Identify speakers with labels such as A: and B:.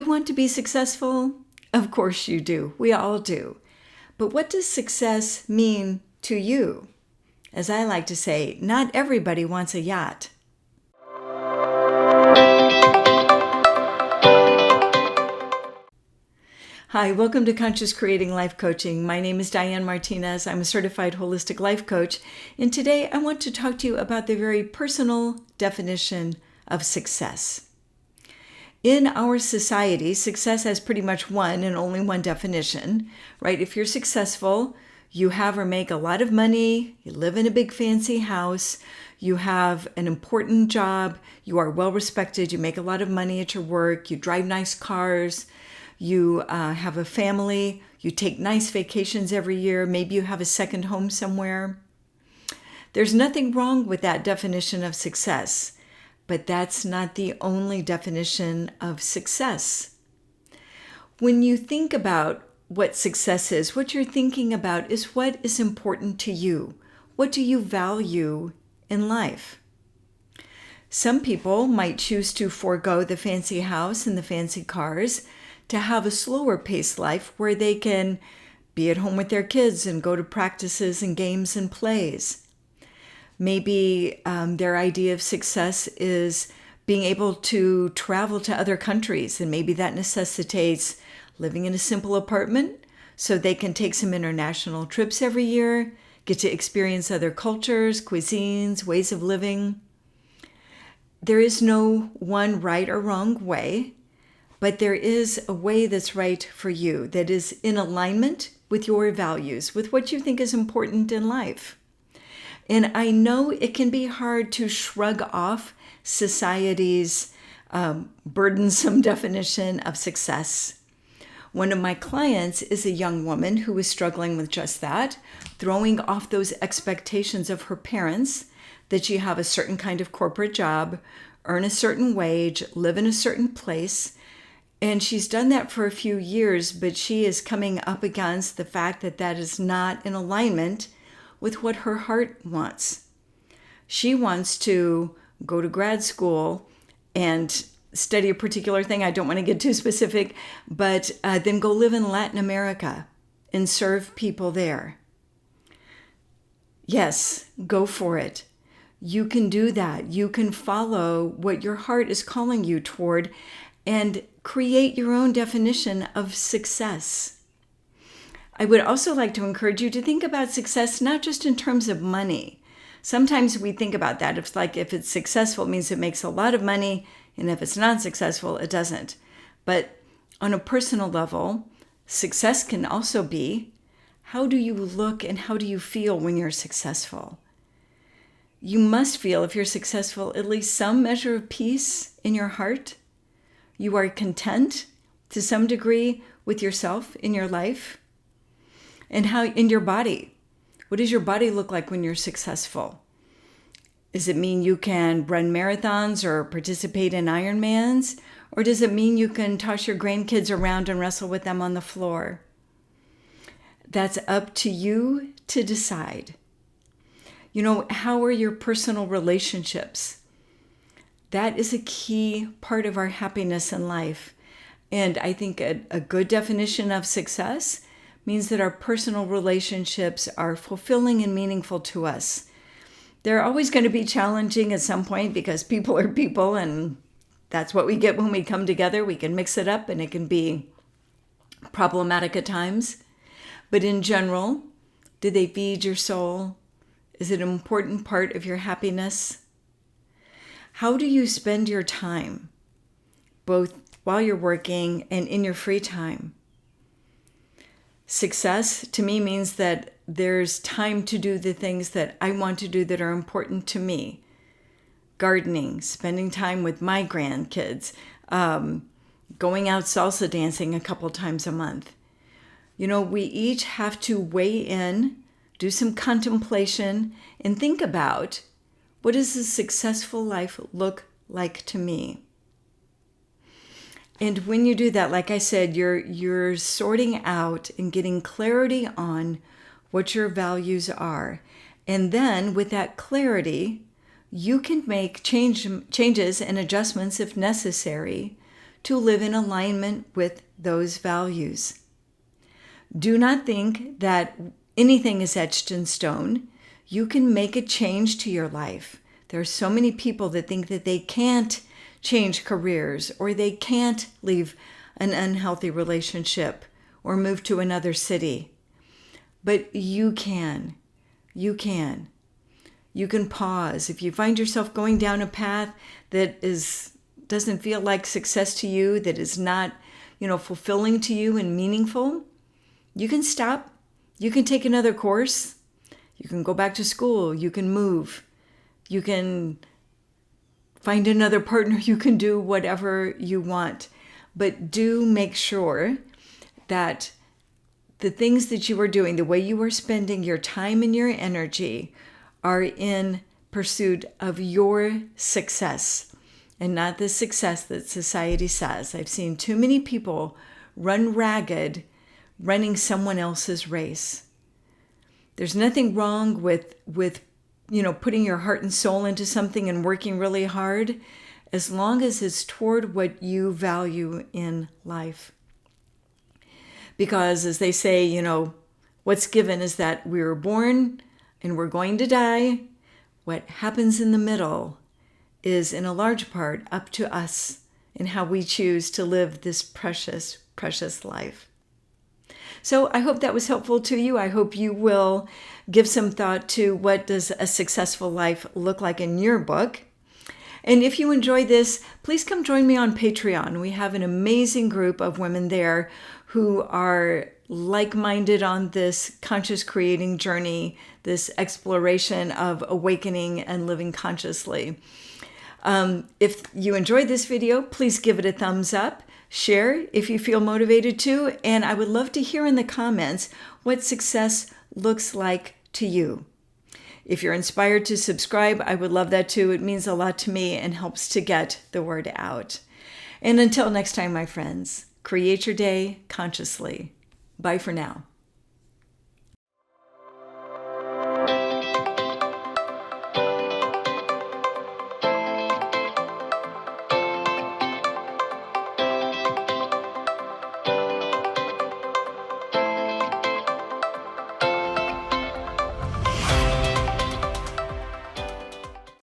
A: want to be successful? Of course you do. We all do. But what does success mean to you? As I like to say, not everybody wants a yacht. Hi, welcome to Conscious Creating Life Coaching. My name is Diane Martinez. I'm a certified holistic life coach. And today I want to talk to you about the very personal definition of success. In our society, success has pretty much one and only one definition, right? If you're successful, you have or make a lot of money, you live in a big fancy house, you have an important job, you are well respected, you make a lot of money at your work, you drive nice cars, you have a family, you take nice vacations every year, maybe you have a second home somewhere. There's nothing wrong with that definition of success, but that's not the only definition of success. When you think about what success is, what you're thinking about is what is important to you. What do you value in life? Some people might choose to forego the fancy house and the fancy cars to have a slower paced life where they can be at home with their kids and go to practices and games and plays. Maybe their idea of success is being able to travel to other countries, and maybe that necessitates living in a simple apartment so they can take some international trips every year, get to experience other cultures, cuisines, ways of living. There is no one right or wrong way, but there is a way that's right for you, that is in alignment with your values, with what you think is important in life. And I know it can be hard to shrug off society's burdensome definition of success. One of my clients is a young woman who is struggling with just that, throwing off those expectations of her parents that she have a certain kind of corporate job, earn a certain wage, live in a certain place. And she's done that for a few years, but she is coming up against the fact that that is not in alignment with what her heart wants. She wants to go to grad school and study a particular thing. I don't want to get too specific, but then go live in Latin America and serve people there. Yes, go for it. You can do that. You can follow what your heart is calling you toward and create your own definition of success. I would also like to encourage you to think about success not just in terms of money. Sometimes we think about that. It's like if it's successful, it means it makes a lot of money, and if it's not successful, it doesn't. But on a personal level, success can also be, how do you look and how do you feel when you're successful? You must feel, if you're successful, at least some measure of peace in your heart. You are content to some degree with yourself in your life. And how in your body. What does your body look like when you're successful? Does it mean you can run marathons or participate in Ironmans? Or does it mean you can toss your grandkids around and wrestle with them on the floor? That's up to you to decide. You know, how are your personal relationships? That is a key part of our happiness in life. And I think a good definition of success means that our personal relationships are fulfilling and meaningful to us. They're always going to be challenging at some point because people are people, and that's what we get when we come together. We can mix it up and it can be problematic at times. But in general, do they feed your soul? Is it an important part of your happiness? How do you spend your time, both while you're working and in your free time? Success to me means that there's time to do the things that I want to do that are important to me. Gardening, spending time with my grandkids, going out salsa dancing a couple times a month. You know, we each have to weigh in, do some contemplation, and think about, what does a successful life look like to me? And when you do that, like I said, you're sorting out and getting clarity on what your values are. And then with that clarity, you can make changes and adjustments if necessary to live in alignment with those values. Do not think that anything is etched in stone. You can make a change to your life. There are so many people that think that they can't change careers, or they can't leave an unhealthy relationship or move to another city. But you can. You can. You can pause. If you find yourself going down a path that doesn't feel like success to you, that is not, fulfilling to you and meaningful, you can stop. You can take another course. You can go back to school. You can move. You can find another partner. You can do whatever you want. But do make sure that the things that you are doing, the way you are spending your time and your energy, are in pursuit of your success and not the success that society says. I've seen too many people run ragged running someone else's race. There's nothing wrong with putting your heart and soul into something and working really hard, as long as it's toward what you value in life. Because as they say, what's given is that we were born and we're going to die. What happens in the middle is in a large part up to us and how we choose to live this precious, precious life. So I hope that was helpful to you. I hope you will give some thought to what does a successful life look like in your book. And if you enjoyed this, please come join me on Patreon. We have an amazing group of women there who are like-minded on this conscious creating journey, this exploration of awakening and living consciously. If you enjoyed this video, please give it a thumbs up. Share if you feel motivated to, and I would love to hear in the comments what success looks like to you. If you're inspired to subscribe, I would love that too. It means a lot to me and helps to get the word out. And until next time, my friends, create your day consciously. Bye for now.